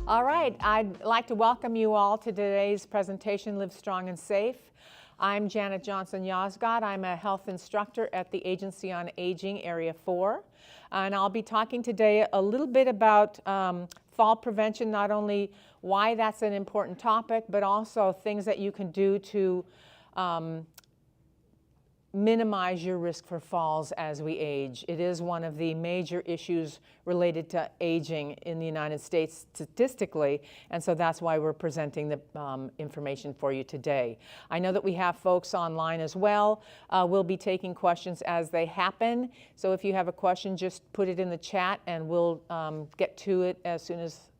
All right, I'd like to welcome you all to today's presentation, Live Strong and Safe. I'm Janet Johnson-Yosgott. I'm a health instructor at the Agency on Aging, Area 4. And I'll be talking today a little bit about fall prevention, not only why that's an important topic, but also things that you can do to minimize your risk for falls as we age. It is one of the major issues related to aging in the United States statistically, and so that's why we're presenting the information for you today. I know that we have folks online as well. We'll be taking questions as they happen, so if you have a question, just put it in the chat and we'll get to it as soon as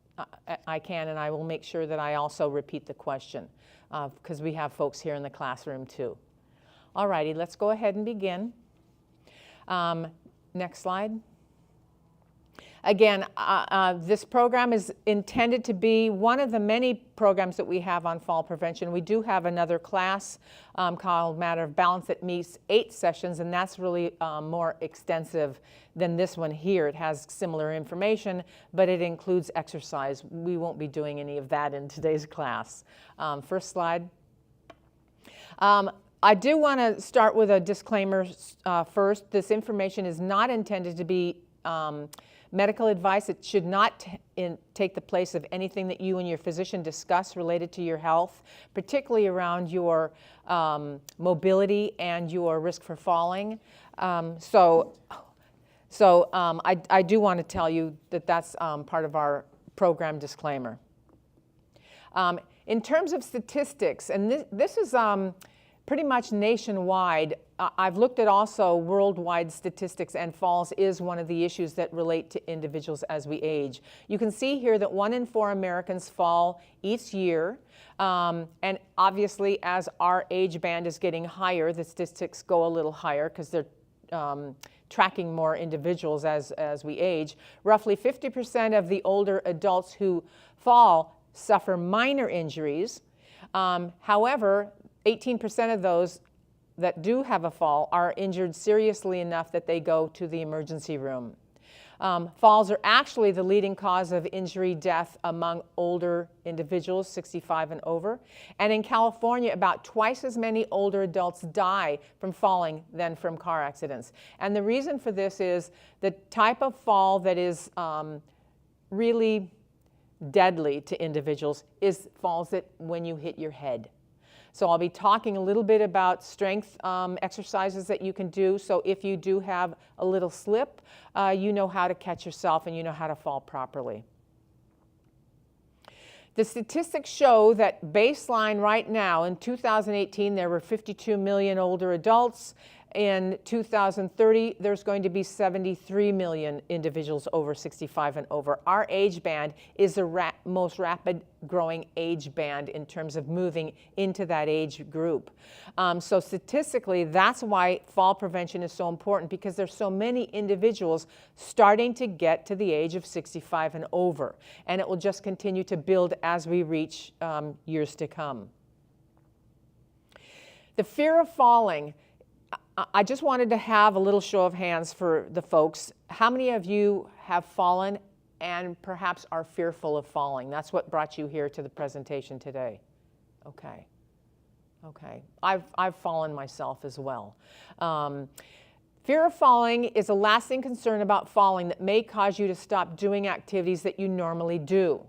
I can, and I will make sure that I also repeat the question because we have folks here in the classroom too. All righty, let's go ahead and begin. Next slide. Again, this program is intended to be one of the many programs that we have on fall prevention. We do have another class called Matter of Balance that meets 8 sessions, and that's really more extensive than this one here. It has similar information, but it includes exercise. We won't be doing any of that in today's class. First slide. I do want to start with a disclaimer first. This information is not intended to be medical advice. It should not take the place of anything that you and your physician discuss related to your health, particularly around your mobility and your risk for falling. So I do want to tell you that that's part of our program disclaimer. In terms of statistics, and this is pretty much nationwide. I've looked at also worldwide statistics, and falls is one of the issues that relate to individuals as we age. You can see here that 1 in 4 Americans fall each year, and obviously as our age band is getting higher, the statistics go a little higher because they're tracking more individuals as we age. Roughly 50% of the older adults who fall suffer minor injuries. However, 18% of those that do have a fall are injured seriously enough that they go to the emergency room. Falls are actually the leading cause of injury death among older individuals, 65 and over. And in California, about twice as many older adults die from falling than from car accidents. And the reason for this is the type of fall that is really deadly to individuals is falls that when you hit your head. So I'll be talking a little bit about strength exercises that you can do. So if you do have a little slip, you know how to catch yourself and you know how to fall properly. The statistics show that baseline right now in 2018, there were 52 million older adults. In 2030, there's going to be 73 million individuals over 65 and over. Our age band is the most rapid growing age band in terms of moving into that age group. So statistically, that's why fall prevention is so important, because there's so many individuals starting to get to the age of 65 and over. And it will just continue to build as we reach years to come. The fear of falling. I just wanted to have a little show of hands for the folks. How many of you have fallen and perhaps are fearful of falling? That's what brought you here to the presentation today. Okay. Okay. I've fallen myself as well. Fear of falling is a lasting concern about falling that may cause you to stop doing activities that you normally do.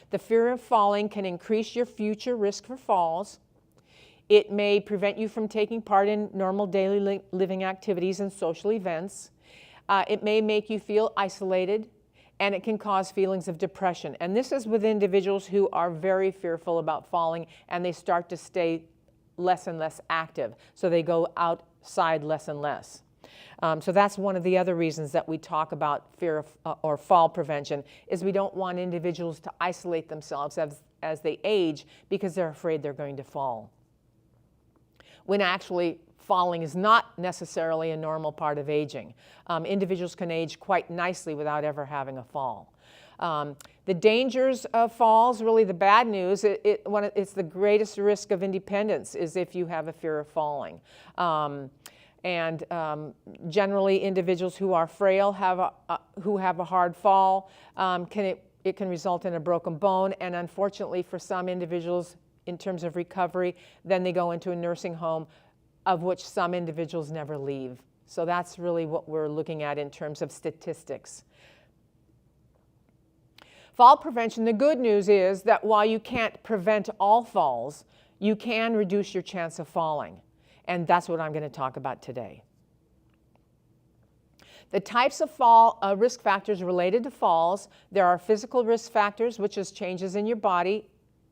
The fear of falling can increase your future risk for falls. It may prevent you from taking part in normal daily living activities and social events. It may make you feel isolated, and it can cause feelings of depression. And this is with individuals who are very fearful about falling, and they start to stay less and less active. So they go outside less and less. So that's one of the other reasons that we talk about fear of, or fall prevention, is we don't want individuals to isolate themselves as they age because they're afraid they're going to fall, when actually falling is not necessarily a normal part of aging. Individuals can age quite nicely without ever having a fall. The dangers of falls, really the bad news, it's the greatest risk of independence is if you have a fear of falling. Generally individuals who are frail, who have a hard fall, it can result in a broken bone, and unfortunately for some individuals, in terms of recovery, then they go into a nursing home, of which some individuals never leave. So that's really what we're looking at in terms of statistics. Fall prevention, the good news is that while you can't prevent all falls, you can reduce your chance of falling. And that's what I'm going to talk about today. The types of fall risk factors related to falls, there are physical risk factors, which is changes in your body,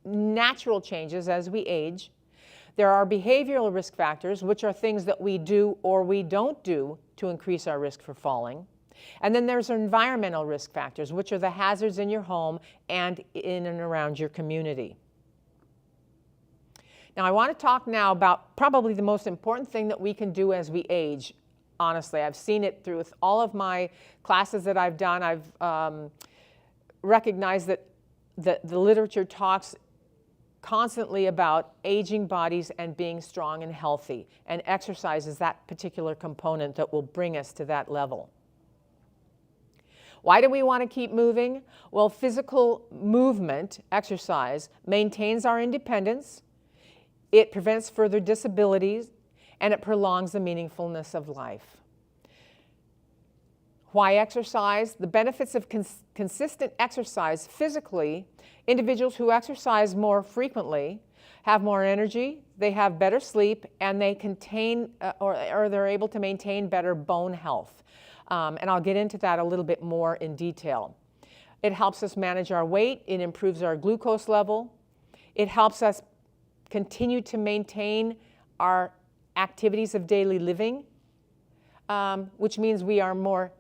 natural changes as we age. There are behavioral risk factors, which are things that we do or we don't do to increase our risk for falling. And then there's environmental risk factors, which are the hazards in your home and in and around your community. Now, I want to talk now about probably the most important thing that we can do as we age. Honestly, I've seen it through all of my classes that I've done. I've recognized that the literature talks constantly about aging bodies and being strong and healthy, and exercise is that particular component that will bring us to that level. Why do we want to keep moving? Well, physical movement, exercise, maintains our independence, it prevents further disabilities, and it prolongs the meaningfulness of life. Why exercise? The benefits of consistent exercise physically, individuals who exercise more frequently have more energy, they have better sleep, and they contain or they're able to maintain better bone health. And I'll get into that a little bit more in detail. It helps us manage our weight, it improves our glucose level, it helps us continue to maintain our activities of daily living, which means we are more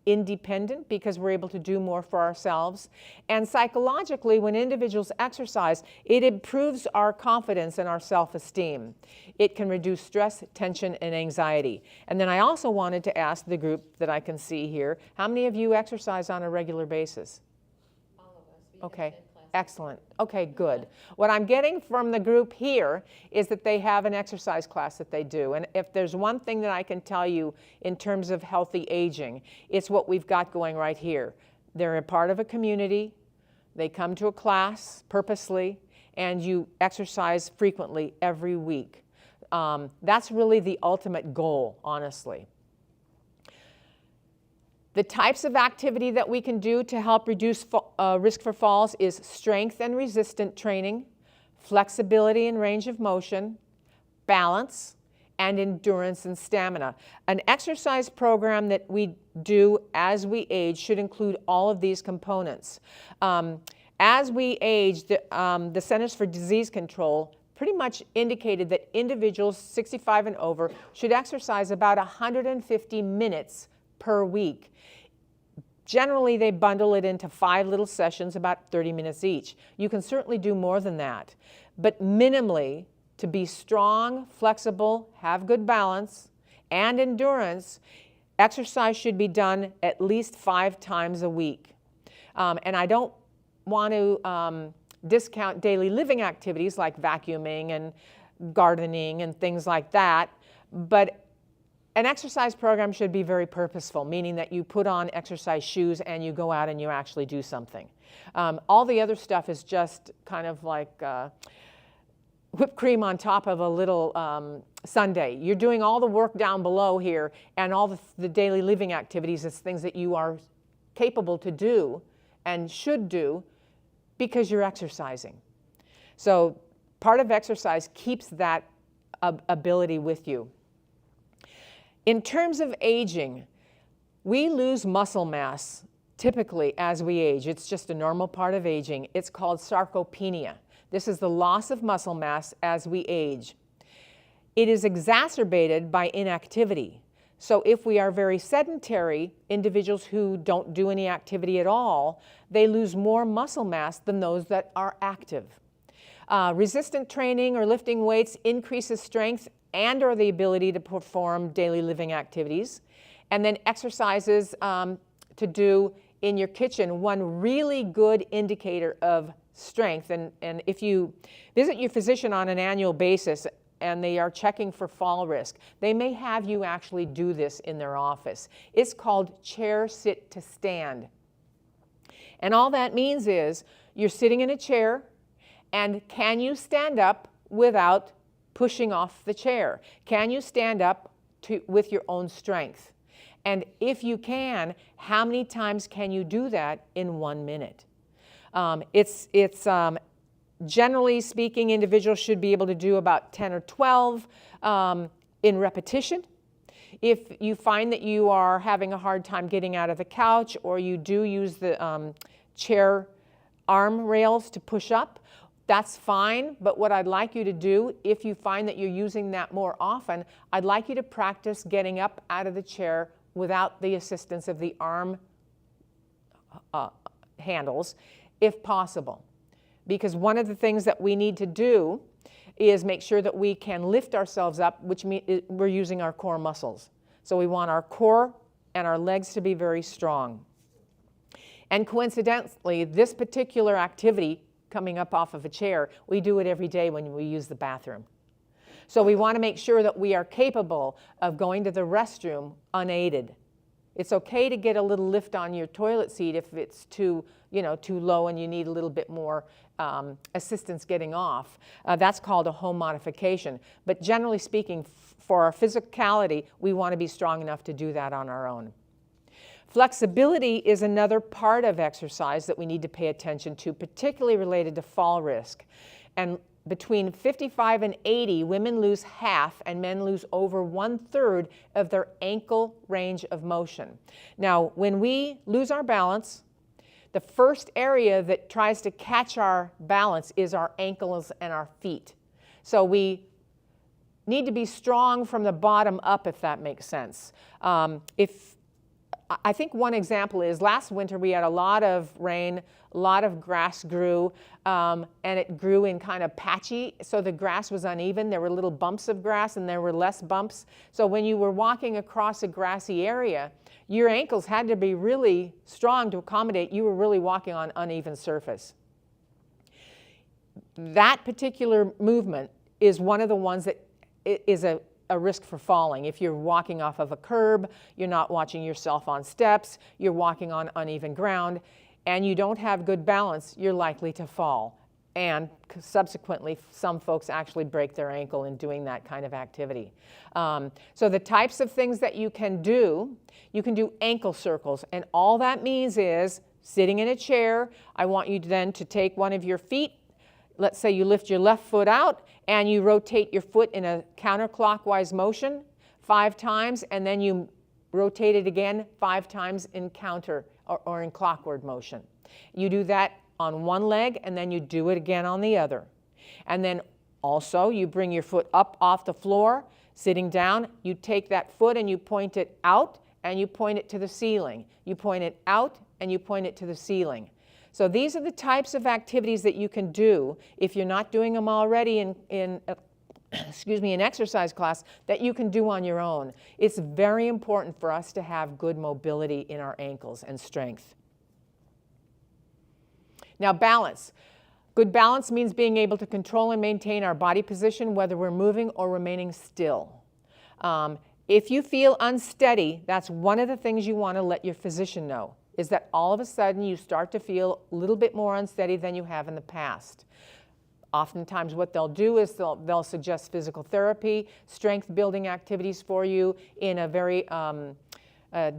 independent because we're able to do more for ourselves. And psychologically, when individuals exercise, it improves our confidence and our self-esteem. It can reduce stress, tension, and anxiety. And then I also wanted to ask the group that I can see here, how many of you exercise on a regular basis? All of us. Okay. Excellent. Okay, good. What I'm getting from the group here is that they have an exercise class that they do. And if there's one thing that I can tell you in terms of healthy aging, it's what we've got going right here. They're a part of a community. They come to a class purposely, and you exercise frequently every week. That's really the ultimate goal, honestly. The types of activity that we can do to help reduce risk for falls is strength and resistance training, flexibility and range of motion, balance, and endurance and stamina. An exercise program that we do as we age should include all of these components. As we age, the Centers for Disease Control pretty much indicated that individuals 65 and over should exercise about 150 minutes per week. Generally, they bundle it into 5 little sessions, about 30 minutes each. You can certainly do more than that. But minimally, to be strong, flexible, have good balance, and endurance, exercise should be done at least 5 times a week. And I don't want to discount daily living activities like vacuuming and gardening and things like that, but an exercise program should be very purposeful, meaning that you put on exercise shoes and you go out and you actually do something. All the other stuff is just kind of like whipped cream on top of a little sundae. You're doing all the work down below here, and all the daily living activities is things that you are capable to do and should do because you're exercising. So part of exercise keeps that ability with you. In terms of aging, we lose muscle mass typically as we age. It's just a normal part of aging. It's called sarcopenia. This is the loss of muscle mass as we age. It is exacerbated by inactivity. So if we are very sedentary, individuals who don't do any activity at all, they lose more muscle mass than those that are active. Resistant training or lifting weights increases strength and or the ability to perform daily living activities. And then exercises to do in your kitchen. One really good indicator of strength, and if you visit your physician on an annual basis and they are checking for fall risk, they may have you actually do this in their office. It's called chair sit to stand. And all that means is you're sitting in a chair, and can you stand up without pushing off the chair? Can you stand up with your own strength? And if you can, how many times can you do that in 1 minute? Generally speaking, individuals should be able to do about 10 or 12 in repetition. If you find that you are having a hard time getting out of the couch, or you do use the chair arm rails to push up, that's fine. But what I'd like you to do, if you find that you're using that more often, I'd like you to practice getting up out of the chair without the assistance of the arm handles, if possible. Because one of the things that we need to do is make sure that we can lift ourselves up, which means we're using our core muscles. So we want our core and our legs to be very strong. And coincidentally, this particular activity, coming up off of a chair, we do it every day when we use the bathroom. So we want to make sure that we are capable of going to the restroom unaided. It's okay to get a little lift on your toilet seat if it's too low and you need a little bit more assistance getting off. That's called a home modification. But generally speaking, for our physicality, we want to be strong enough to do that on our own. Flexibility is another part of exercise that we need to pay attention to, particularly related to fall risk. And between 55 and 80, women lose half and men lose over 1/3 of their ankle range of motion. Now, when we lose our balance, the first area that tries to catch our balance is our ankles and our feet. So we need to be strong from the bottom up, if that makes sense. I think one example is last winter we had a lot of rain, a lot of grass grew, and it grew in kind of patchy, so the grass was uneven. There were little bumps of grass and there were less bumps. So when you were walking across a grassy area, your ankles had to be really strong to accommodate. You were really walking on uneven surface. That particular movement is one of the ones that is a risk for falling. If you're walking off of a curb, you're not watching yourself on steps, you're walking on uneven ground, and you don't have good balance, you're likely to fall. And subsequently, some folks actually break their ankle in doing that kind of activity. So the types of things that you can do ankle circles. And all that means is sitting in a chair, I want you then to take one of your feet. Let's say you lift your left foot out and you rotate your foot in a counterclockwise motion 5 times, and then you rotate it again 5 times in counter or in clockward motion. You do that on one leg and then you do it again on the other. And then also you bring your foot up off the floor, sitting down, you take that foot and you point it out and you point it to the ceiling. You point it out and you point it to the ceiling. So these are the types of activities that you can do if you're not doing them already in exercise class, that you can do on your own. It's very important for us to have good mobility in our ankles and strength. Now, balance. Good balance means being able to control and maintain our body position, whether we're moving or remaining still. If you feel unsteady, that's one of the things you want to let your physician know, is that all of a sudden you start to feel a little bit more unsteady than you have in the past. Oftentimes what they'll do is they'll suggest physical therapy, strength building activities for you in a very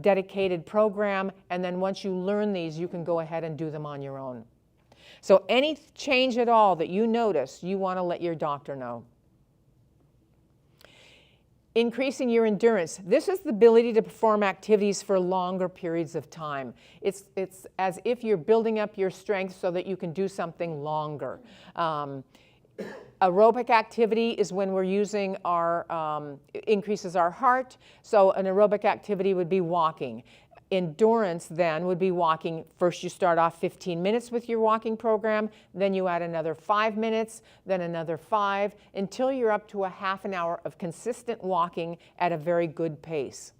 dedicated program, and then once you learn these, you can go ahead and do them on your own. So any change at all that you notice, you want to let your doctor know. Increasing your endurance. This is the ability to perform activities for longer periods of time. It's as if you're building up your strength so that you can do something longer. Aerobic activity is when we're using our, increases our heart. So an aerobic activity would be walking. Endurance then would be walking. First you start off 15 minutes with your walking program, then you add another 5 minutes, then another 5, until you're up to a half an hour of consistent walking at a very good pace.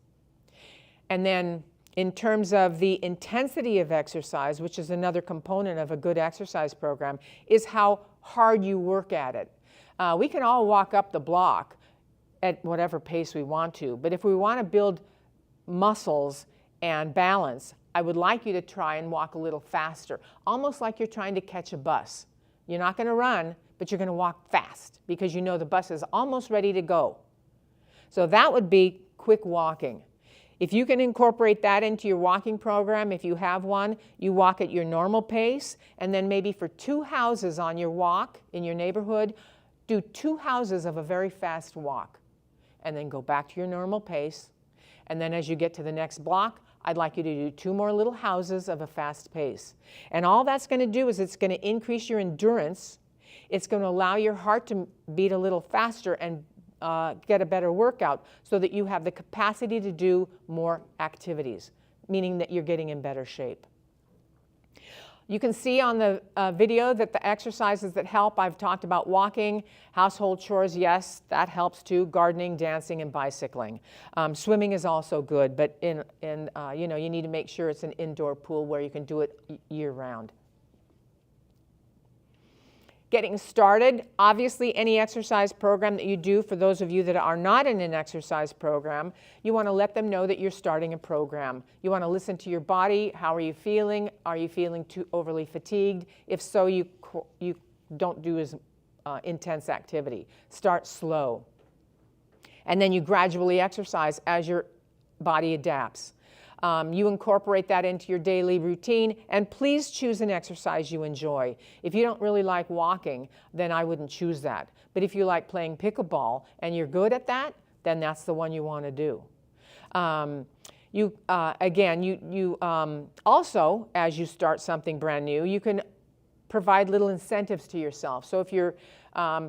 And then in terms of the intensity of exercise, which is another component of a good exercise program, is how hard you work at it. We can all walk up the block at whatever pace we want to, but if we want to build muscles and balance, I would like you to try and walk a little faster, almost like you're trying to catch a bus. You're not going to run, but you're going to walk fast because you know the bus is almost ready to go. So that would be quick walking. If you can incorporate that into your walking program, if you have one, you walk at your normal pace, and then maybe for 2 houses on your walk in your neighborhood, do 2 houses of a very fast walk, and then go back to your normal pace. And then as you get to the next block, I'd like you to do 2 more little houses of a fast pace. And all that's going to do is it's going to increase your endurance. It's going to allow your heart to beat a little faster and get a better workout so that you have the capacity to do more activities, meaning that you're getting in better shape. You can see on the video that the exercises that help, I've talked about walking, household chores, yes, that helps too, gardening, dancing, and bicycling. Swimming is also good, but you know, you need to make sure it's an indoor pool where you can do it year-round. Getting started, obviously any exercise program that you do, for those of you that are not in an exercise program, you want to let them know that you're starting a program. You want to listen to your body. How are you feeling? Are you feeling too overly fatigued? If so, you don't do as intense activity. Start slow. And then you gradually exercise as your body adapts. You incorporate that into your daily routine, and please choose an exercise you enjoy. If you don't really like walking, then I wouldn't choose that. But if you like playing pickleball and you're good at that, then that's the one you want to do. Also, as you start something brand new, you can provide little incentives to yourself. So if you're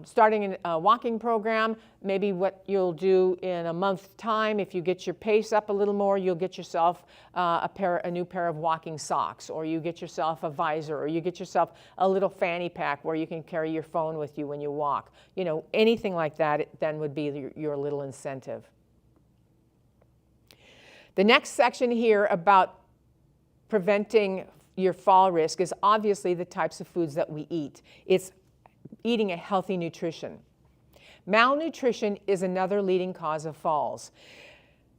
starting a walking program, maybe what you'll do in a month's time, if you get your pace up a little more, you'll get yourself a new pair of walking socks, or you get yourself a visor, or you get yourself a little fanny pack where you can carry your phone with you when you walk. You know, anything like that then would be your little incentive. The next section here about preventing your fall risk is obviously the types of foods that we eat. It's eating a healthy nutrition. Malnutrition is another leading cause of falls.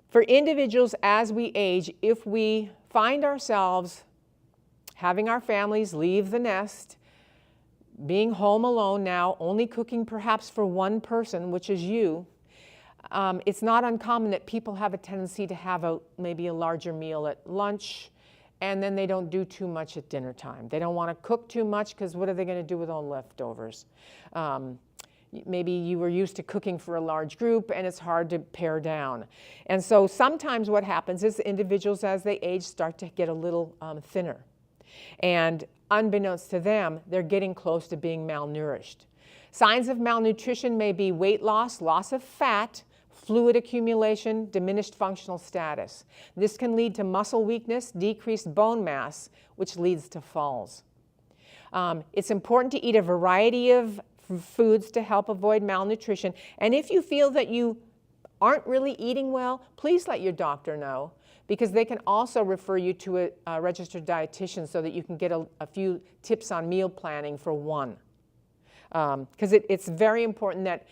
For individuals as we age, if we find ourselves having our families leave the nest, being home alone now, only cooking perhaps for one person, which is you, it's not uncommon that people have a tendency to have maybe a larger meal at lunch, and then they don't do too much at dinner time. They don't want to cook too much because what are they going to do with all leftovers? Maybe you were used to cooking for a large group and it's hard to pare down. And so sometimes what happens is individuals as they age start to get a little thinner. And unbeknownst to them, they're getting close to being malnourished. Signs of malnutrition may be weight loss, loss of fat, fluid accumulation, diminished functional status. This can lead to muscle weakness, decreased bone mass, which leads to falls. It's important to eat a variety of foods to help avoid malnutrition. And if you feel that you aren't really eating well, please let your doctor know, because they can also refer you to a registered dietitian so that you can get a few tips on meal planning for one. Because it's very important that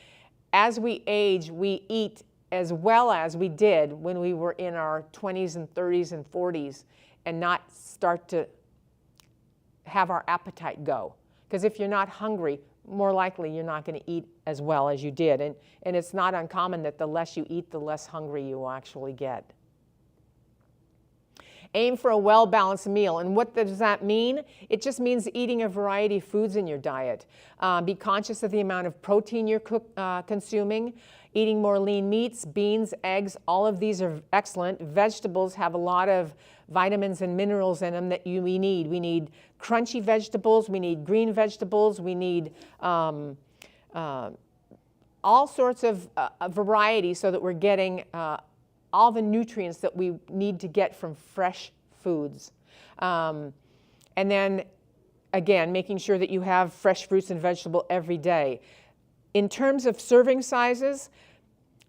as we age, we eat as well as we did when we were in our 20s and 30s and 40s, and not start to have our appetite go. Because if you're not hungry, more likely you're not going to eat as well as you did. And it's not uncommon that the less you eat, the less hungry you will actually get. Aim for a well-balanced meal. And what does that mean? It just means eating a variety of foods in your diet. Be conscious of the amount of protein you're consuming. Eating more lean meats, beans, eggs, all of these are excellent. Vegetables have a lot of vitamins and minerals in them that we need. We need crunchy vegetables, we need green vegetables, we need all sorts of variety so that we're getting all the nutrients that we need to get from fresh foods. And then, again, making sure that you have fresh fruits and vegetables every day. In terms of serving sizes,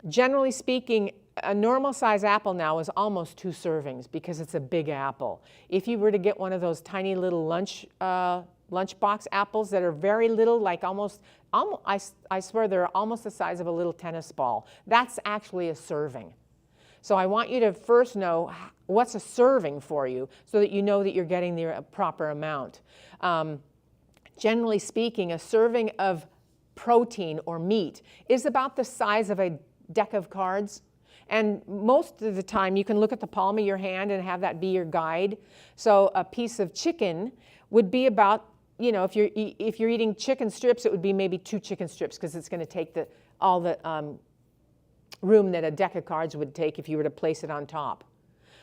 generally speaking, a normal size apple now is almost 2 servings because it's a big apple. If you were to get one of those tiny little lunchbox apples that are very little, like I swear they're almost the size of a little tennis ball, that's actually a serving. So I want you to first know what's a serving for you so that you know that you're getting the proper amount. Generally speaking, a serving of protein or meat is about the size of a deck of cards. And most of the time you can look at the palm of your hand and have that be your guide. So a piece of chicken would be about, you know, if you're eating chicken strips, it would be maybe 2 chicken strips because it's going to take all the room that a deck of cards would take if you were to place it on top.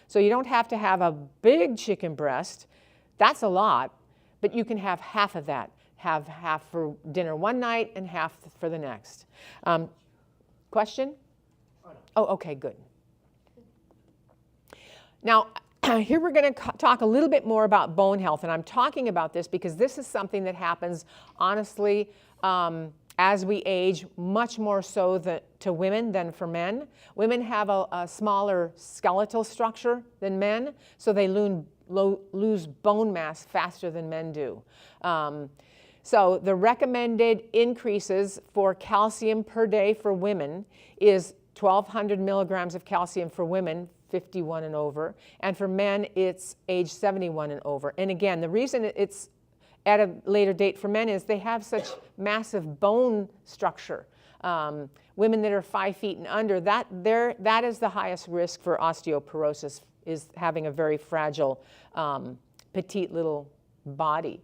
So you don't have to have a big chicken breast. That's a lot, but you can have half of that. Have half for dinner one night and half for the next. Question? Oh, okay, good. Now, here we're going to talk a little bit more about bone health, and I'm talking about this because this is something that happens, honestly, as we age, much more so to women than for men. Women have a smaller skeletal structure than men, so they lose bone mass faster than men do. So the recommended increases for calcium per day for women is 1,200 milligrams of calcium for women, 51 and over, and for men it's age 71 and over. And again, the reason it's at a later date for men is they have such massive bone structure. Women that are 5 feet and under, that is the highest risk for osteoporosis, is having a very fragile, petite little body.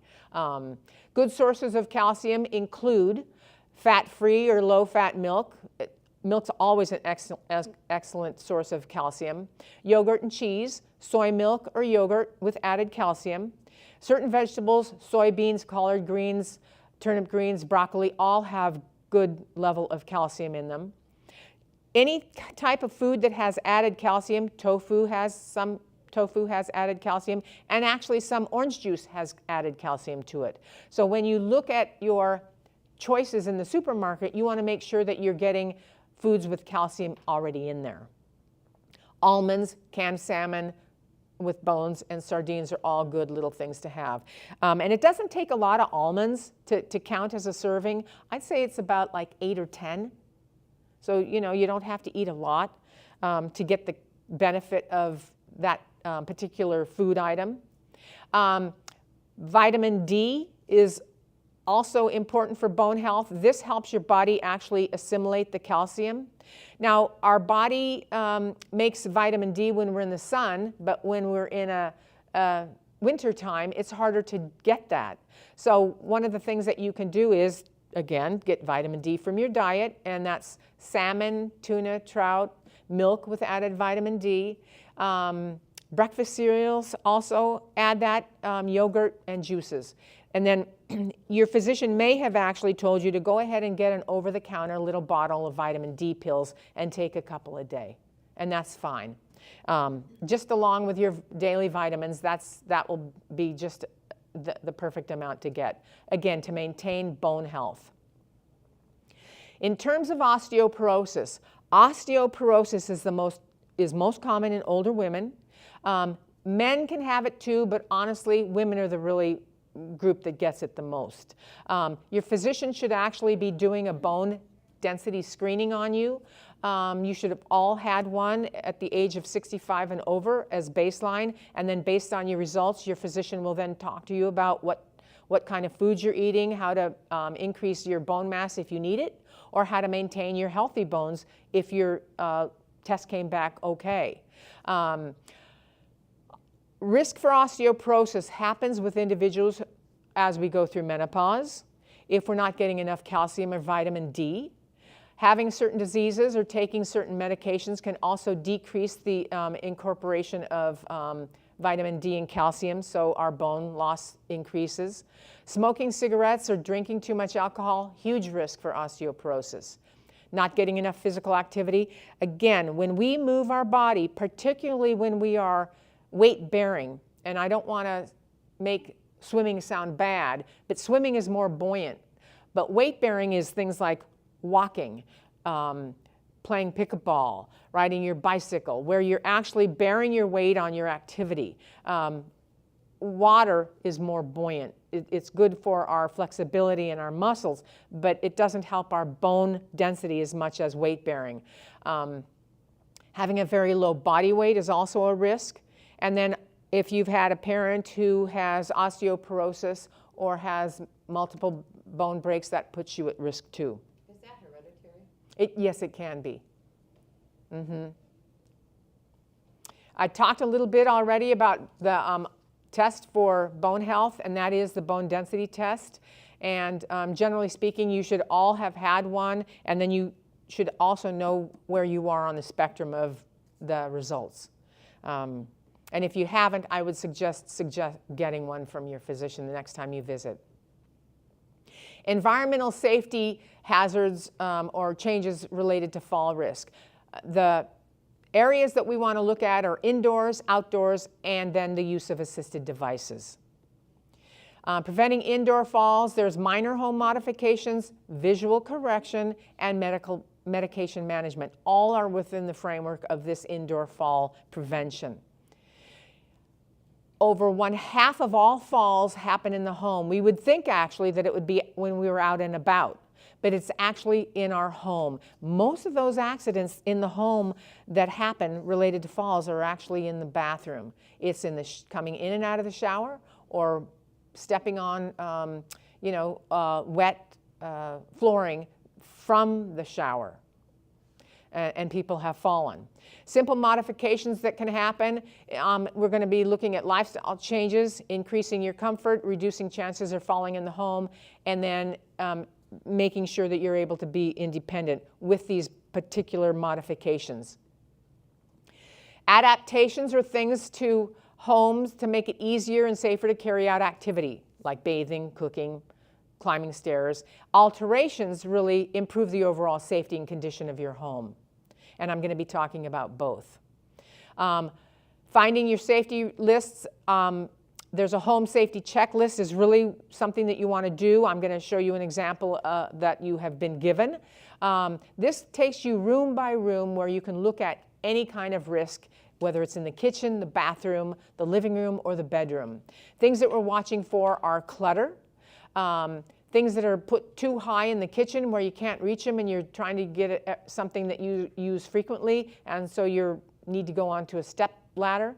Good sources of calcium include fat-free or low-fat milk. Milk's always an excellent source of calcium. Yogurt and cheese, soy milk or yogurt with added calcium. Certain vegetables, soybeans, collard greens, turnip greens, broccoli, all have good level of calcium in them. Any type of food that has added calcium, tofu has added calcium, and actually some orange juice has added calcium to it. So when you look at your choices in the supermarket, you want to make sure that you're getting foods with calcium already in there. Almonds, canned salmon with bones, and sardines are all good little things to have. And it doesn't take a lot of almonds to count as a serving. I'd say it's about like 8 or 10. So, you know, you don't have to eat a lot to get the benefit of that particular food item. Vitamin D is also important for bone health. This helps your body actually assimilate the calcium. Now, our body makes vitamin D when we're in the sun, but when we're in a winter time, it's harder to get that. So one of the things that you can do is, again, get vitamin D from your diet, and that's salmon, tuna, trout, milk with added vitamin D. Breakfast cereals also add that, yogurt and juices. And then your physician may have actually told you to go ahead and get an over-the-counter little bottle of vitamin D pills and take a couple a day, and that's fine. Just along with your daily vitamins, that will be just the perfect amount to get, again, to maintain bone health. In terms of osteoporosis is most common in older women. Men can have it too, but honestly, women are the really group that gets it the most. Your physician should actually be doing a bone density screening on you. You should have all had one at the age of 65 and over as baseline, and then based on your results, your physician will then talk to you about what kind of foods you're eating, how to increase your bone mass if you need it, or how to maintain your healthy bones if your test came back okay. Risk for osteoporosis happens with individuals as we go through menopause, if we're not getting enough calcium or vitamin D. Having certain diseases or taking certain medications can also decrease the incorporation of vitamin D and calcium, so our bone loss increases. Smoking cigarettes or drinking too much alcohol, huge risk for osteoporosis. Not getting enough physical activity. Again, when we move our body, particularly when we are weight bearing, and I don't want to make swimming sound bad, but swimming is more buoyant. But weight bearing is things like walking, playing pickleball, riding your bicycle, where you're actually bearing your weight on your activity. Water is more buoyant. It's good for our flexibility and our muscles, but it doesn't help our bone density as much as weight bearing. Having a very low body weight is also a risk. And then if you've had a parent who has osteoporosis or has multiple bone breaks, that puts you at risk too. Is that hereditary? Yes, it can be. I talked a little bit already about the test for bone health, and that is the bone density test. And generally speaking, you should all have had one, and then you should also know where you are on the spectrum of the results. And if you haven't, I would suggest getting one from your physician the next time you visit. Environmental safety hazards or changes related to fall risk. The areas that we want to look at are indoors, outdoors, and then the use of assisted devices. Preventing indoor falls, there's minor home modifications, visual correction, and medication management. All are within the framework of this indoor fall prevention. Over 1/2 of all falls happen in the home. We would think actually that it would be when we were out and about, but it's actually in our home. Most of those accidents in the home that happen related to falls are actually in the bathroom. It's in the coming in and out of the shower, or stepping on wet flooring from the shower, and people have fallen. Simple modifications that can happen, we're going to be looking at lifestyle changes, increasing your comfort, reducing chances of falling in the home, and then making sure that you're able to be independent with these particular modifications. Adaptations are things to homes to make it easier and safer to carry out activity, like bathing, cooking, climbing stairs. Alterations really improve the overall safety and condition of your home. And I'm going to be talking about both. Finding your safety lists. There's a home safety checklist is really something that you want to do. I'm going to show you an example that you have been given. This takes you room by room where you can look at any kind of risk, whether it's in the kitchen, the bathroom, the living room, or the bedroom. Things that we're watching for are clutter. Things that are put too high in the kitchen where you can't reach them and you're trying to get something that you use frequently, and so you need to go onto a step ladder.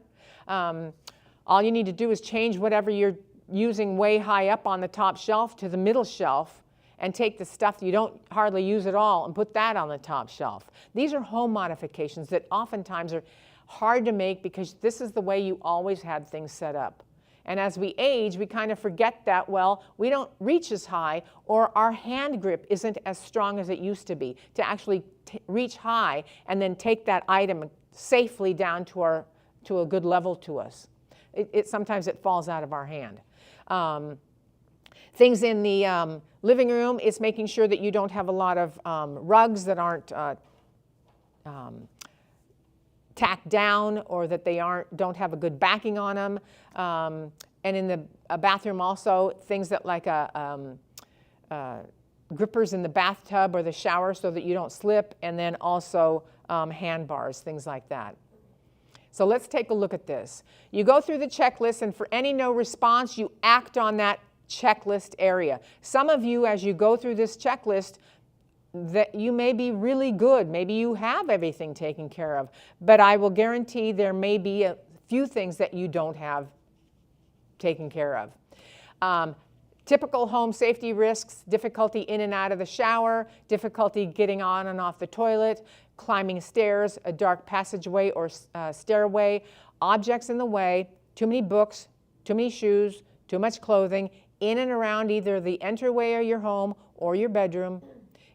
All you need to do is change whatever you're using way high up on the top shelf to the middle shelf, and take the stuff you don't hardly use at all and put that on the top shelf. These are home modifications that oftentimes are hard to make because this is the way you always had things set up. And as we age, we kind of forget that, well, we don't reach as high, or our hand grip isn't as strong as it used to be to actually reach high and then take that item safely down to a good level to us. Sometimes it falls out of our hand. Things in the living room is making sure that you don't have a lot of rugs that aren't tacked down, or that they don't have a good backing on them. And in the bathroom also, things that like grippers in the bathtub or the shower so that you don't slip, and then also handbars, things like that. So let's take a look at this. You go through the checklist, and for any no response, you act on that checklist area. Some of you, as you go through this checklist, that you may be really good. Maybe you have everything taken care of, but I will guarantee there may be a few things that you don't have taken care of. Typical home safety risks: difficulty in and out of the shower, difficulty getting on and off the toilet, climbing stairs, a dark passageway or stairway, objects in the way, too many books, too many shoes, too much clothing, in and around either the entryway of your home or your bedroom.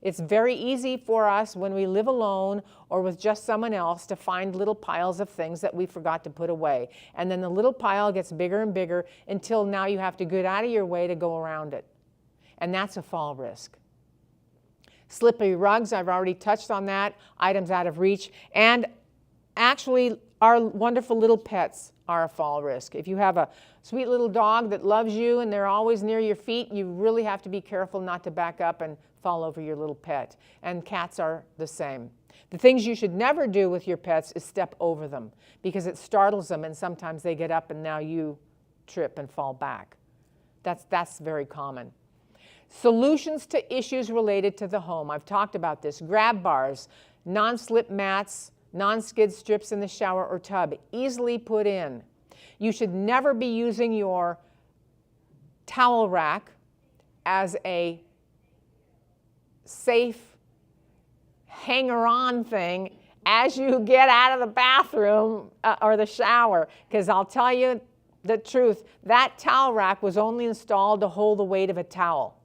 It's very easy for us when we live alone or with just someone else to find little piles of things that we forgot to put away. And then the little pile gets bigger and bigger until now you have to get out of your way to go around it. And that's a fall risk. Slippery rugs, I've already touched on that, items out of reach. And actually, our wonderful little pets are a fall risk. If you have a sweet little dog that loves you and they're always near your feet, you really have to be careful not to back up and fall over your little pet. And cats are the same. The things you should never do with your pets is step over them, because it startles them and sometimes they get up and now you trip and fall back. That's very common. Solutions to issues related to the home. I've talked about this. Grab bars, non-slip mats, non-skid strips in the shower or tub, easily put in. You should never be using your towel rack as a safe hanger-on thing as you get out of the bathroom or the shower, because I'll tell you the truth, that towel rack was only installed to hold the weight of a towel.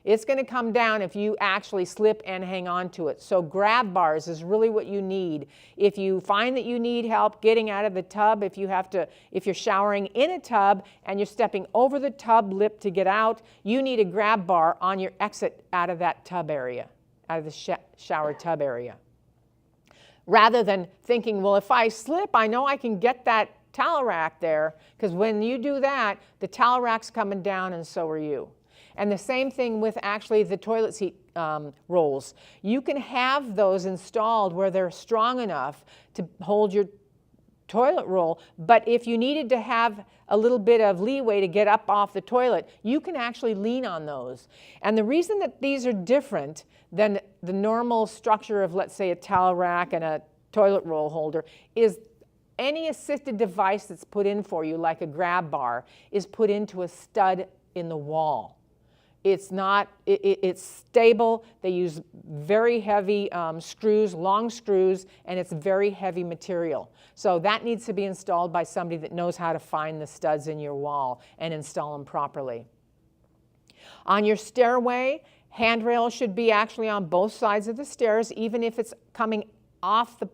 It's going to come down if you actually slip and hang on to it. So grab bars is really what you need. If you find that you need help getting out of the tub, if you're showering in a tub and you're stepping over the tub lip to get out, you need a grab bar on your exit out of that tub area, out of the shower tub area. Rather than thinking, well, if I slip, I know I can get that towel rack there, because when you do that, the towel rack's coming down and so are you. And the same thing with actually the toilet seat rolls. You can have those installed where they're strong enough to hold your toilet roll, but if you needed to have a little bit of leeway to get up off the toilet, you can actually lean on those. And the reason that these are different than the normal structure of, let's say, a towel rack and a toilet roll holder is any assisted device that's put in for you, like a grab bar, is put into a stud in the wall. It's not, it's stable. They use very heavy screws, long screws, and it's very heavy material. So that needs to be installed by somebody that knows how to find the studs in your wall and install them properly. On your stairway, handrails should be actually on both sides of the stairs, even if it's coming off the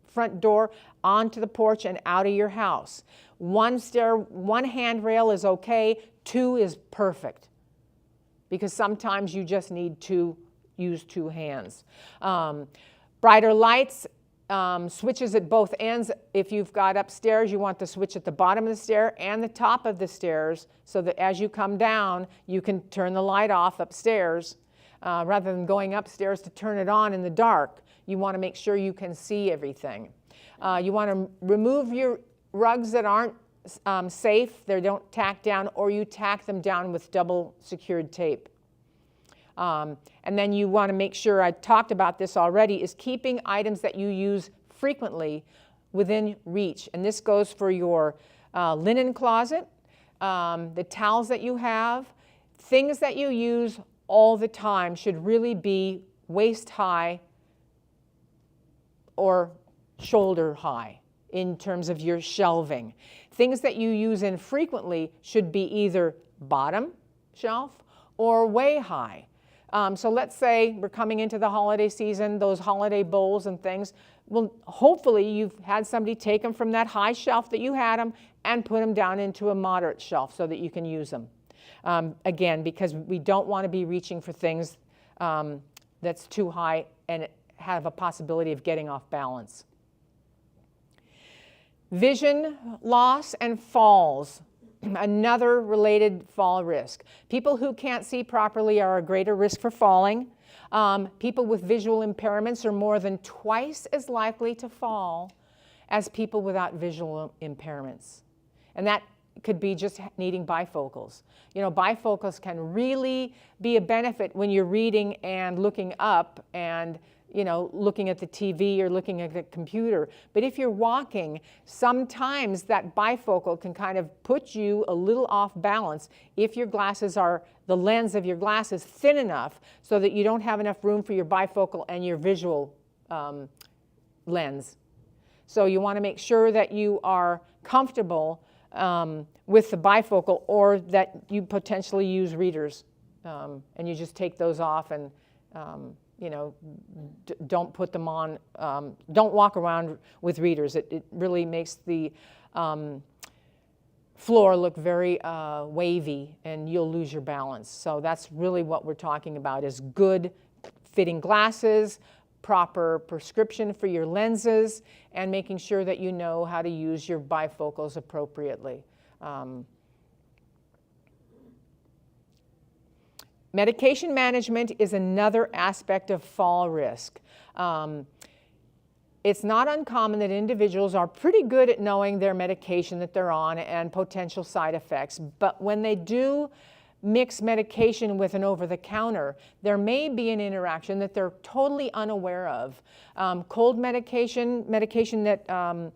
front door onto the porch and out of your house. One handrail is okay, 2 is perfect, because sometimes you just need to use 2 hands. Brighter lights, switches at both ends. If you've got upstairs, you want the switch at the bottom of the stair and the top of the stairs, so that as you come down, you can turn the light off upstairs. Rather than going upstairs to turn it on in the dark, you want to make sure you can see everything. You want to remove your rugs that aren't safe, they don't tack down, or you tack them down with double secured tape. And then you want to make sure, I talked about this already, is keeping items that you use frequently within reach. And this goes for your linen closet, the towels that you have, things that you use all the time should really be waist high or shoulder high in terms of your shelving. Things that you use infrequently should be either bottom shelf or way high. So let's say we're coming into the holiday season, those holiday bowls and things. Well, hopefully you've had somebody take them from that high shelf that you had them and put them down into a moderate shelf so that you can use them. Again, because we don't want to be reaching for things that's too high and have a possibility of getting off balance. Vision loss and falls, another related fall risk. People who can't see properly are a greater risk for falling. People with visual impairments are more than twice as likely to fall as people without visual impairments. And that could be just needing bifocals. You know, bifocals can really be a benefit when you're reading and looking up and, you know, looking at the TV or looking at the computer. But if you're walking, sometimes that bifocal can kind of put you a little off balance if your glasses are, the lens of your glasses thin enough so that you don't have enough room for your bifocal and your visual lens. So you want to make sure that you are comfortable with the bifocal, or that you potentially use readers, and you just take those off and you know, don't put them on, don't walk around with readers. It really makes the floor look very wavy and you'll lose your balance. So that's really what we're talking about, is good fitting glasses, proper prescription for your lenses, and making sure that you know how to use your bifocals appropriately. Medication management is another aspect of fall risk. It's not uncommon that individuals are pretty good at knowing their medication that they're on and potential side effects, but when they do mix medication with an over-the-counter, there may be an interaction that they're totally unaware of. Cold medication that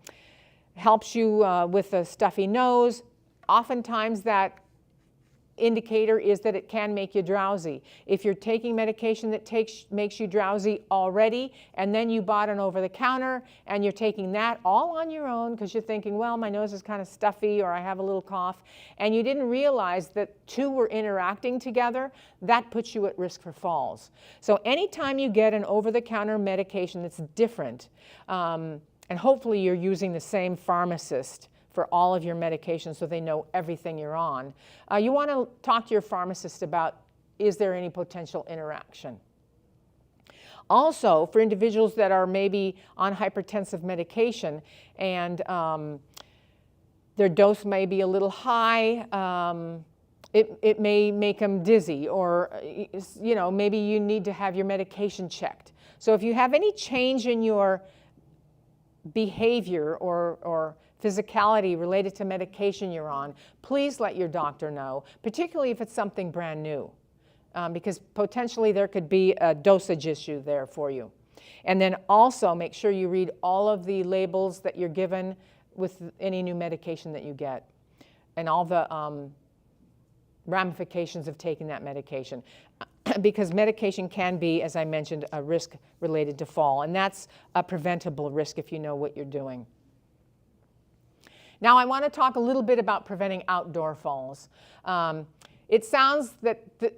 helps you with a stuffy nose, oftentimes that indicator is that it can make you drowsy. If you're taking medication that makes you drowsy already, and then you bought an over-the-counter and you're taking that all on your own because you're thinking, well, my nose is kind of stuffy or I have a little cough, and you didn't realize that two were interacting together, that puts you at risk for falls. So anytime you get an over-the-counter medication that's different, and hopefully you're using the same pharmacist for all of your medications so they know everything you're on. You want to talk to your pharmacist about, is there any potential interaction? Also, for individuals that are maybe on hypertensive medication and their dose may be a little high, it may make them dizzy, or maybe you need to have your medication checked. So if you have any change in your behavior or physicality related to medication you're on, please let your doctor know, particularly if it's something brand new, because potentially there could be a dosage issue there for you. And then also make sure you read all of the labels that you're given with any new medication that you get, and all the ramifications of taking that medication. Because medication can be, as I mentioned, a risk related to fall, and that's a preventable risk if you know what you're doing. Now I want to talk a little bit about preventing outdoor falls. It sounds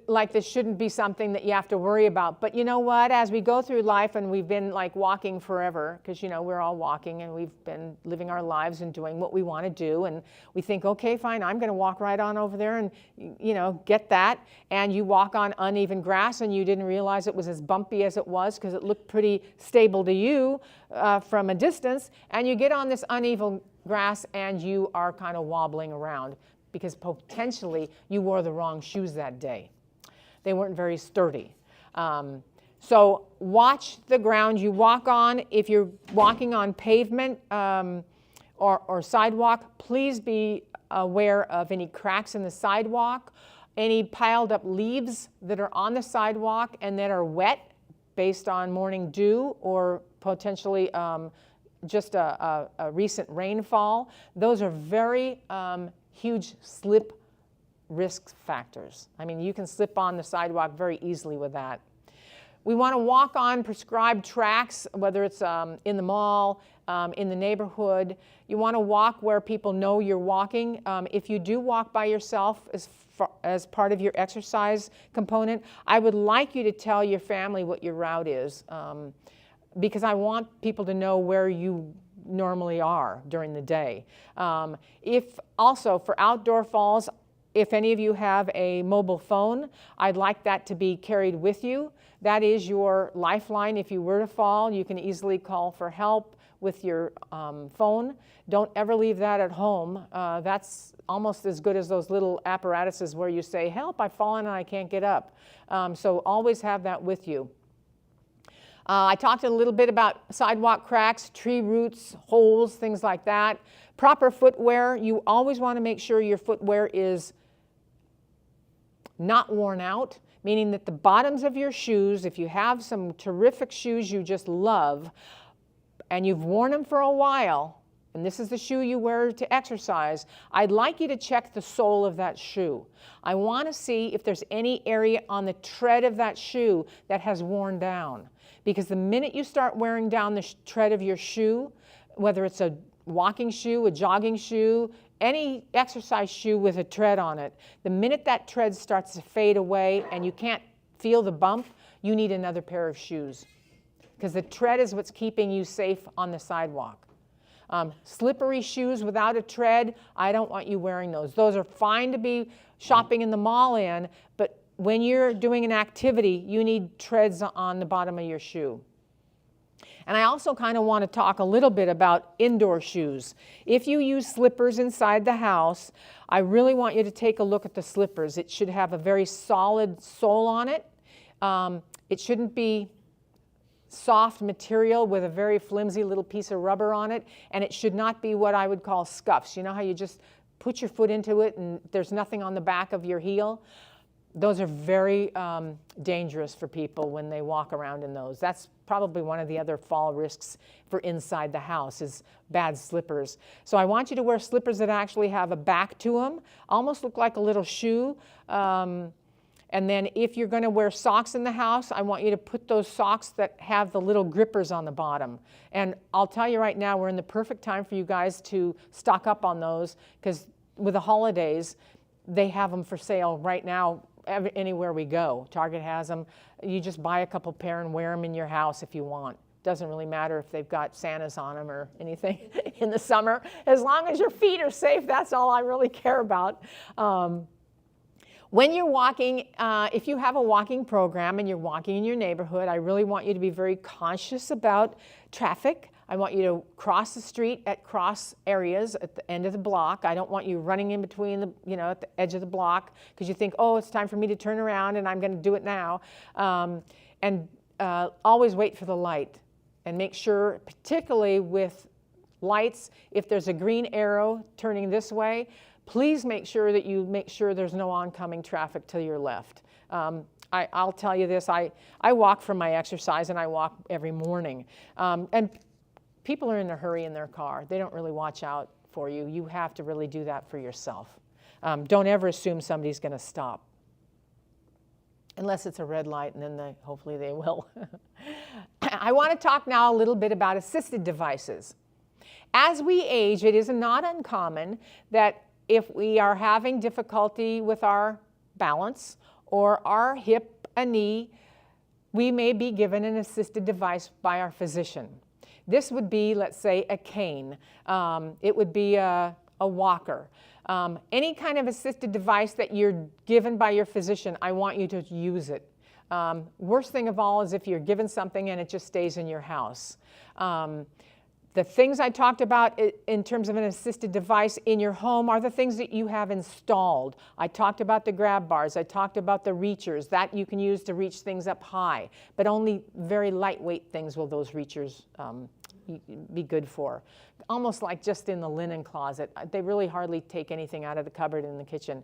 like this shouldn't be something that you have to worry about, but you know what? As we go through life, and we've been like walking forever, because we're all walking and we've been living our lives and doing what we want to do, and we think, okay, fine, I'm going to walk right on over there and get that, and you walk on uneven grass and you didn't realize it was as bumpy as it was because it looked pretty stable to you from a distance, and you get on this uneven grass and you are kind of wobbling around because potentially you wore the wrong shoes that day. They weren't very sturdy. So watch the ground you walk on. If you're walking on pavement or sidewalk, please be aware of any cracks in the sidewalk, any piled up leaves that are on the sidewalk and that are wet based on morning dew or potentially just a recent rainfall. Those are very huge slip risk factors. I mean, you can slip on the sidewalk very easily with that. We want to walk on prescribed tracks, whether it's in the mall, in the neighborhood. You want to walk where people know you're walking. If you do walk by yourself as part of your exercise component, I would like you to tell your family what your route is, because I want people to know where you normally are during the day. If also for outdoor falls, if any of you have a mobile phone, I'd like that to be carried with you. That is your lifeline. If you were to fall, you can easily call for help with your phone. Don't ever leave that at home. That's almost as good as those little apparatuses where you say, help, I've fallen and I can't get up. So always have that with you. I talked a little bit about sidewalk cracks, tree roots, holes, things like that. Proper footwear. You always want to make sure your footwear is not worn out, meaning that the bottoms of your shoes, if you have some terrific shoes you just love, and you've worn them for a while, and this is the shoe you wear to exercise, I'd like you to check the sole of that shoe. I want to see if there's any area on the tread of that shoe that has worn down. Because the minute you start wearing down the tread of your shoe, whether it's a walking shoe, a jogging shoe, any exercise shoe with a tread on it, the minute that tread starts to fade away and you can't feel the bump, you need another pair of shoes. Because the tread is what's keeping you safe on the sidewalk. Slippery shoes without a tread, I don't want you wearing those. Those are fine to be shopping in the mall in, but when you're doing an activity, you need treads on the bottom of your shoe. And I also kind of want to talk a little bit about indoor shoes. If you use slippers inside the house, I really want you to take a look at the slippers. It should have a very solid sole on it. It shouldn't be soft material with a very flimsy little piece of rubber on it, and it should not be what I would call scuffs. You know how you just put your foot into it and there's nothing on the back of your heel? Those are very dangerous for people when they walk around in those. That's probably one of the other fall risks for inside the house is bad slippers. So I want you to wear slippers that actually have a back to them, almost look like a little shoe. And then if you're going to wear socks in the house, I want you to put those socks that have the little grippers on the bottom. And I'll tell you right now, we're in the perfect time for you guys to stock up on those, because with the holidays, they have them for sale right now anywhere we go. Target has them. You just buy a couple pair and wear them in your house if you want. Doesn't really matter if they've got Santas on them or anything in the summer. As long as your feet are safe, that's all I really care about. When you're walking, if you have a walking program and you're walking in your neighborhood, I really want you to be very conscious about traffic. I want you to cross the street at cross areas at the end of the block. I don't want you running in between the, at the edge of the block because you think, oh, it's time for me to turn around and I'm going to do it now. Always wait for the light and make sure, particularly with lights, if there's a green arrow turning this way, please make sure that you make sure there's no oncoming traffic to your left. I'll tell you this, I walk for my exercise and I walk every morning. And people are in a hurry in their car. They don't really watch out for you. You have to really do that for yourself. Don't ever assume somebody's going to stop. Unless it's a red light, and then hopefully they will. I want to talk now a little bit about assisted devices. As we age, it is not uncommon that if we are having difficulty with our balance or our hip, a knee, we may be given an assisted device by our physician. This would be, let's say, a cane. It would be a walker. Any kind of assisted device that you're given by your physician, I want you to use it. Worst thing of all is if you're given something and it just stays in your house. The things I talked about in terms of an assisted device in your home are the things that you have installed. I talked about the grab bars. I talked about the reachers. That you can use to reach things up high, but only very lightweight things will those reachers be good for. Almost like just in the linen closet. They really hardly take anything out of the cupboard in the kitchen.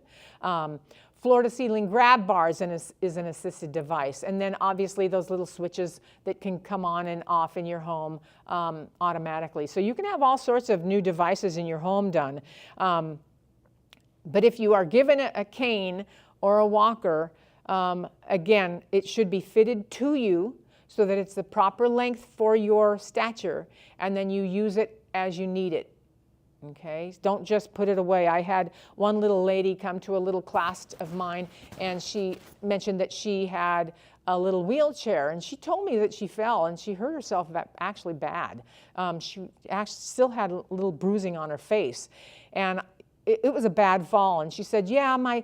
Floor-to-ceiling grab bars is an assisted device. And then obviously those little switches that can come on and off in your home automatically. So you can have all sorts of new devices in your home done. But if you are given a cane or a walker, again, it should be fitted to you so that it's the proper length for your stature, and then you use it as you need it. Okay, don't just put it away. I had one little lady come to a little class of mine, and she mentioned that she had a little wheelchair, and she told me that she fell and she hurt herself actually bad. She actually still had a little bruising on her face, and it was a bad fall. And she said, yeah, my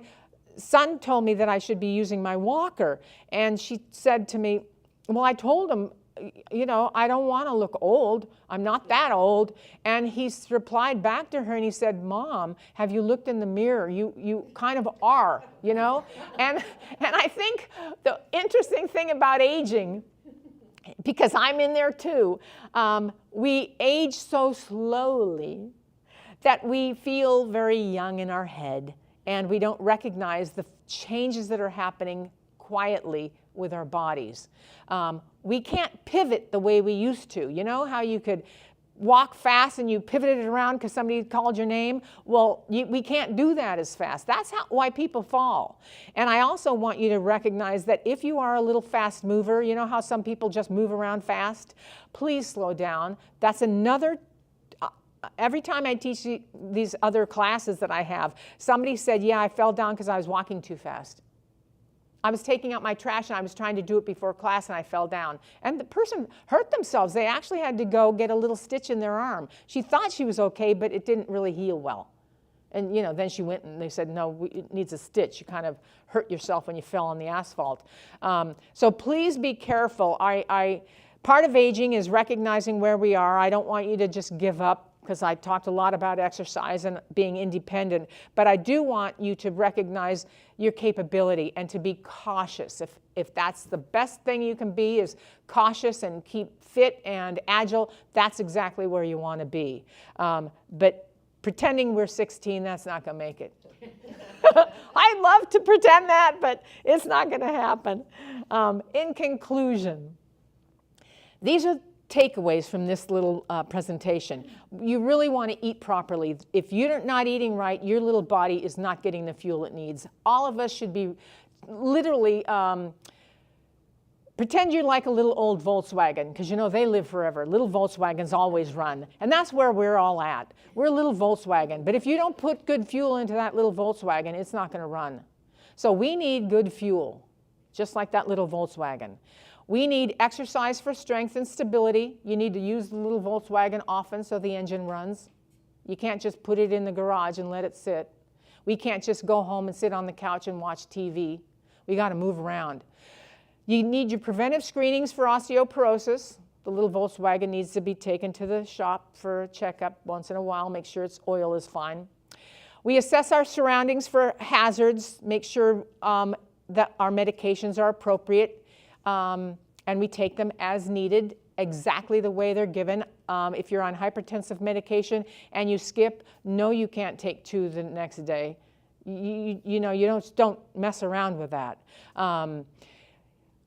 son told me that I should be using my walker. And she said to me, well, I told him, I don't want to look old. I'm not that old. And he replied back to her and he said, Mom, have you looked in the mirror? You kind of are, And I think the interesting thing about aging, because I'm in there too, we age so slowly that we feel very young in our head and we don't recognize the changes that are happening quietly with our bodies. We can't pivot the way we used to. You know how you could walk fast and you pivoted it around because somebody called your name? Well, we can't do that as fast. That's why people fall. And I also want you to recognize that if you are a little fast mover, you know how some people just move around fast? Please slow down. That's another every time I teach these other classes that I have, somebody said, yeah, I fell down because I was walking too fast. I was taking out my trash and I was trying to do it before class and I fell down. And the person hurt themselves. They actually had to go get a little stitch in their arm. She thought she was okay, but it didn't really heal well. And then she went and they said, no, it needs a stitch. You kind of hurt yourself when you fell on the asphalt. So please be careful. Part of aging is recognizing where we are. I don't want you to just give up, because I talked a lot about exercise and being independent, but I do want you to recognize your capability and to be cautious. If that's the best thing you can be, is cautious and keep fit and agile, that's exactly where you want to be. But pretending we're 16, that's not going to make it. I'd love to pretend that, but it's not going to happen. In conclusion, these are takeaways from this little presentation. You really want to eat properly. If you're not eating right, your little body is not getting the fuel it needs. All of us should be literally, pretend you're like a little old Volkswagen, because you know they live forever. Little Volkswagens always run. And that's where we're all at. We're a little Volkswagen. But if you don't put good fuel into that little Volkswagen, it's not going to run. So we need good fuel, just like that little Volkswagen. We need exercise for strength and stability. You need to use the little Volkswagen often so the engine runs. You can't just put it in the garage and let it sit. We can't just go home and sit on the couch and watch TV. We got to move around. You need your preventive screenings for osteoporosis. The little Volkswagen needs to be taken to the shop for a checkup once in a while, make sure its oil is fine. We assess our surroundings for hazards, make sure that our medications are appropriate, and we take them as needed, exactly the way they're given. If you're on hypertensive medication and you skip, no, you can't take 2 the next day. You know, you don't mess around with that.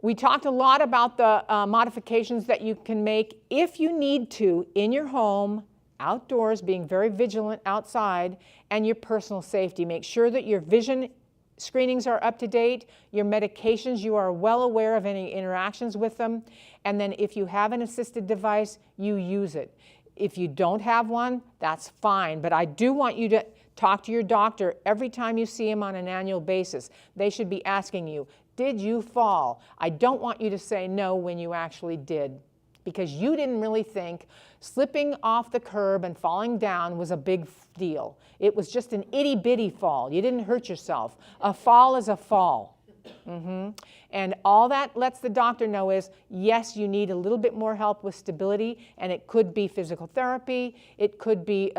We talked a lot about the modifications that you can make if you need to in your home, outdoors, being very vigilant outside, and your personal safety. Make sure that your vision screenings are up to date, your medications, you are well aware of any interactions with them, and then if you have an assisted device, you use it. If you don't have one, that's fine, but I do want you to talk to your doctor every time you see him on an annual basis. They should be asking you, did you fall? I don't want you to say no when you actually did, because you didn't really think slipping off the curb and falling down was a big deal. It was just an itty-bitty fall. You didn't hurt yourself. A fall is a fall. And all that lets the doctor know is, yes, you need a little bit more help with stability, and it could be physical therapy. It could be,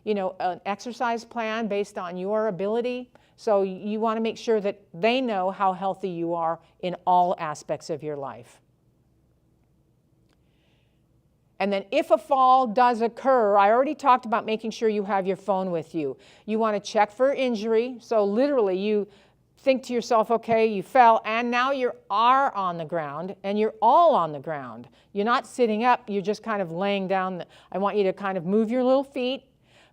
you know, an exercise plan based on your ability. So you want to make sure that they know how healthy you are in all aspects of your life. And then if a fall does occur, I already talked about making sure you have your phone with you. You want to check for injury. So literally you think to yourself, okay, you fell and now you are on the ground and you're all on the ground. You're not sitting up, you're just kind of laying down. I want you to kind of move your little feet,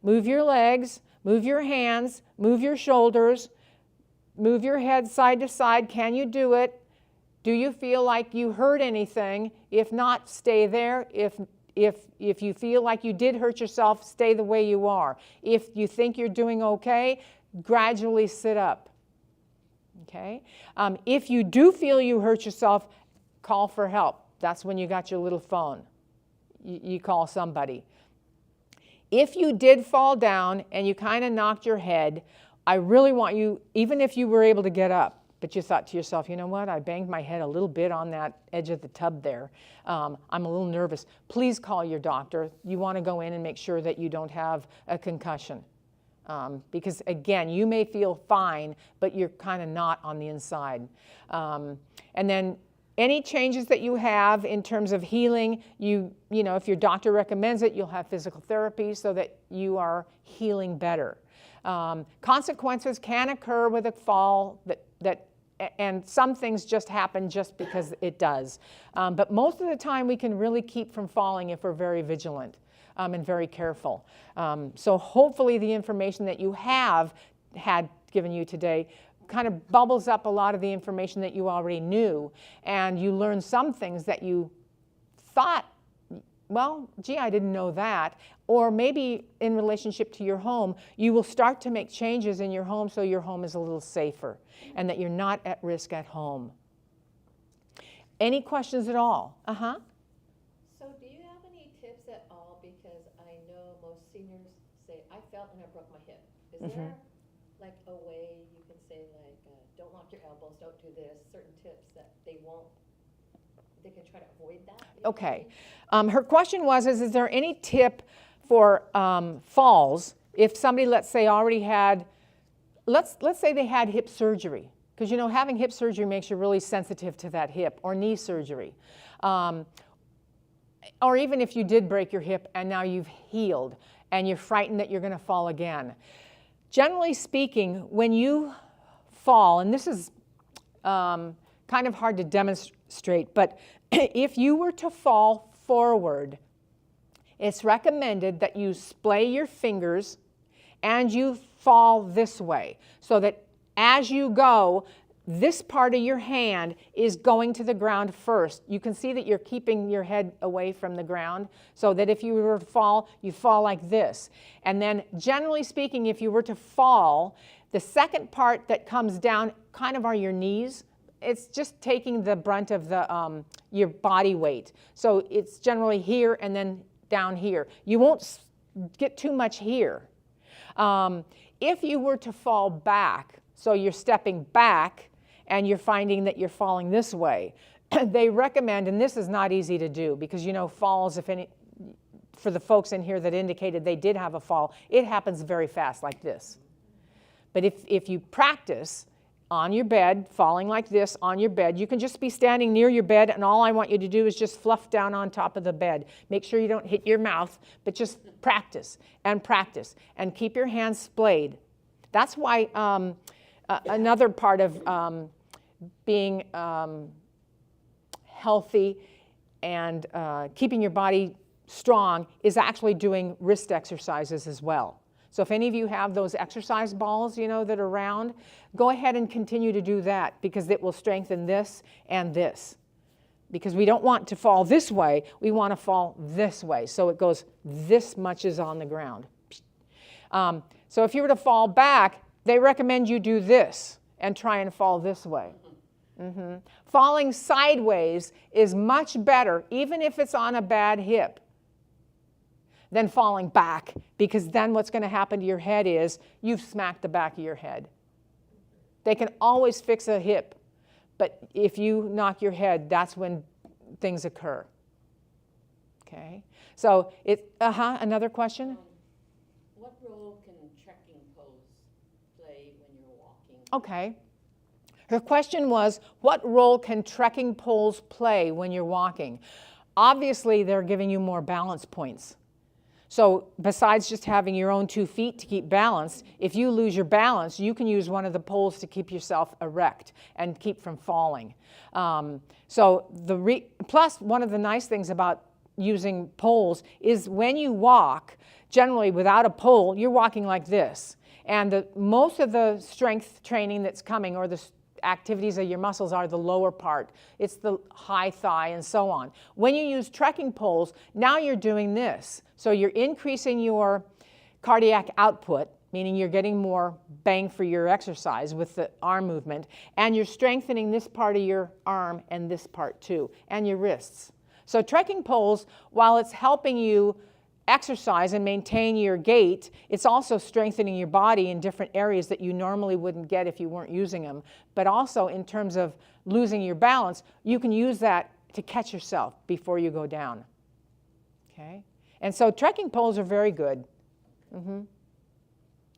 move your legs, move your hands, move your shoulders, move your head side to side. Can you do it? Do you feel like you hurt anything? If not, stay there. If you feel like you did hurt yourself, stay the way you are. If you think you're doing okay, gradually sit up. Okay? If you do feel you hurt yourself, call for help. That's when you got your little phone. You call somebody. If you did fall down and you kind of knocked your head, I really want you, even if you were able to get up, but you thought to yourself, you know what, I banged my head a little bit on that edge of the tub there. I'm a little nervous. Please call your doctor. You want to go in and make sure that you don't have a concussion. Because again, you may feel fine, but you're kind of not on the inside. And then any changes that you have in terms of healing, you know, if your doctor recommends it, you'll have physical therapy so that you are healing better. Consequences can occur with a fall and some things just happen just because it does. But most of the time we can really keep from falling if we're very vigilant and very careful. So hopefully the information that you have had given you today kind of bubbles up a lot of the information that you already knew, and you learn some things that you thought, well, gee, I didn't know that. Or maybe in relationship to your home, you will start to make changes in your home so your home is a little safer and that you're not at risk at home. Any questions at all? So do you have any tips at all? Because I know most seniors say, I fell and I broke my hip. Is there like a way you can say like, don't lock your elbows, don't do this, certain tips that they can try to avoid that? Okay. Her question was, is there any tip for falls if somebody, let's say, already had, let's say they had hip surgery? Because, you know, having hip surgery makes you really sensitive to that hip, or knee surgery. Or even if you did break your hip and now you've healed and you're frightened that you're going to fall again. Generally speaking, when you fall, and this is kind of hard to demonstrate, but if you were to fall forward, it's recommended that you splay your fingers and you fall this way, so that as you go, this part of your hand is going to the ground first. You can see that you're keeping your head away from the ground, so that if you were to fall, you fall like this. And then generally speaking, if you were to fall, the second part that comes down kind of are your knees. It's just taking the brunt of the your body weight. So it's generally here and then down here. You won't get too much here. If you were to fall back, so you're stepping back and you're finding that you're falling this way, they recommend, and this is not easy to do because falls, for the folks in here that indicated they did have a fall, it happens very fast like this. But if you practice on your bed, falling like this on your bed, you can just be standing near your bed, and all I want you to do is just fluff down on top of the bed. Make sure you don't hit your mouth, but just practice and keep your hands splayed. That's why another part of being healthy and keeping your body strong is actually doing wrist exercises as well. So if any of you have those exercise balls, that are round, go ahead and continue to do that, because it will strengthen this and this. Because we don't want to fall this way, we want to fall this way. So it goes this much is on the ground. So if you were to fall back, they recommend you do this and try and fall this way. Falling sideways is much better, even if it's on a bad hip, than falling back, because then what's going to happen to your head is you've smacked the back of your head. They can always fix a hip, but if you knock your head, that's when things occur. Okay? So another question? What role can trekking pose play when you're walking? Okay. Her question was, what role can trekking poles play when you're walking? Obviously, they're giving you more balance points. So besides just having your own 2 feet to keep balanced, if you lose your balance, you can use one of the poles to keep yourself erect and keep from falling. Plus, one of the nice things about using poles is when you walk, generally without a pole, you're walking like this. And most of the strength training that's coming, or the activities of your muscles, are the lower part. It's the high thigh and so on. When you use trekking poles, now you're doing this. So you're increasing your cardiac output, meaning you're getting more bang for your exercise with the arm movement, and you're strengthening this part of your arm and this part too, and your wrists. So trekking poles, while it's helping you exercise and maintain your gait, it's also strengthening your body in different areas that you normally wouldn't get if you weren't using them. But also in terms of losing your balance, you can use that to catch yourself before you go down. Okay? And so trekking poles are very good.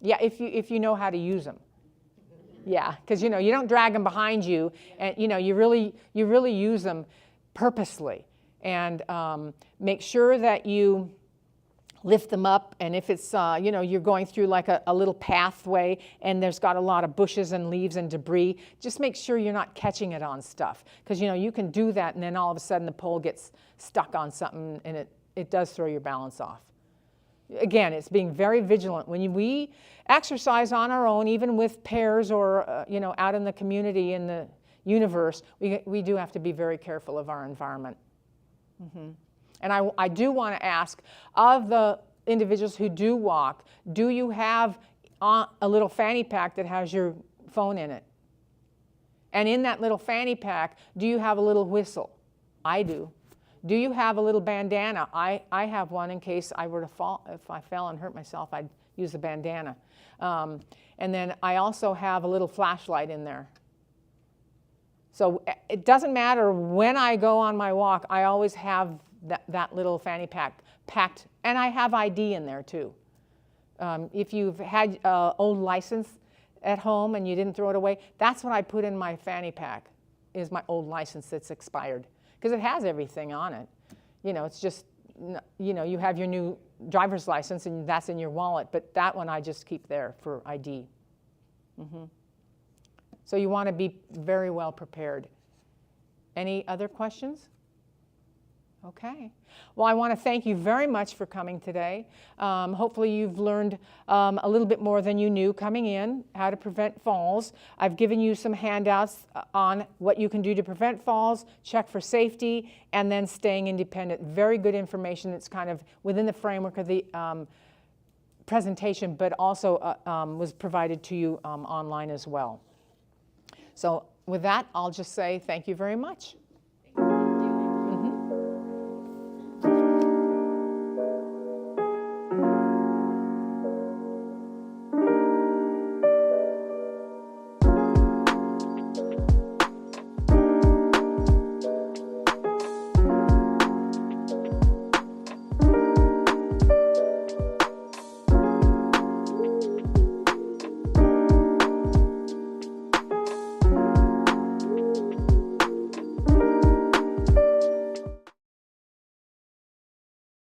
Yeah, if you know how to use them. Yeah, because you don't drag them behind you, and you really use them purposely, and make sure that you lift them up. And if it's you're going through like a little pathway and there's got a lot of bushes and leaves and debris, just make sure you're not catching it on stuff, because you can do that and then all of a sudden the pole gets stuck on something and it does throw your balance off. Again, it's being very vigilant. When we exercise on our own, even with pairs or out in the community, in the universe, we do have to be very careful of our environment. And I do want to ask, of the individuals who do walk, do you have a little fanny pack that has your phone in it? And in that little fanny pack, do you have a little whistle? I do. Do you have a little bandana? I have one in case I were to fall. If I fell and hurt myself, I'd use a bandana. And then I also have a little flashlight in there. So it doesn't matter when I go on my walk, I always have that little fanny pack packed, and I have ID in there too. If you've had an old license at home and you didn't throw it away, that's what I put in my fanny pack, is my old license that's expired, because it has everything on it. It's just, you have your new driver's license, and that's in your wallet, but that one I just keep there for ID. So you want to be very well prepared. Any other questions? Okay. Well, I want to thank you very much for coming today. Hopefully you've learned a little bit more than you knew coming in, how to prevent falls. I've given you some handouts on what you can do to prevent falls, check for safety, and then staying independent. Very good information that's kind of within the framework of the presentation, but also was provided to you online as well. So with that, I'll just say thank you very much.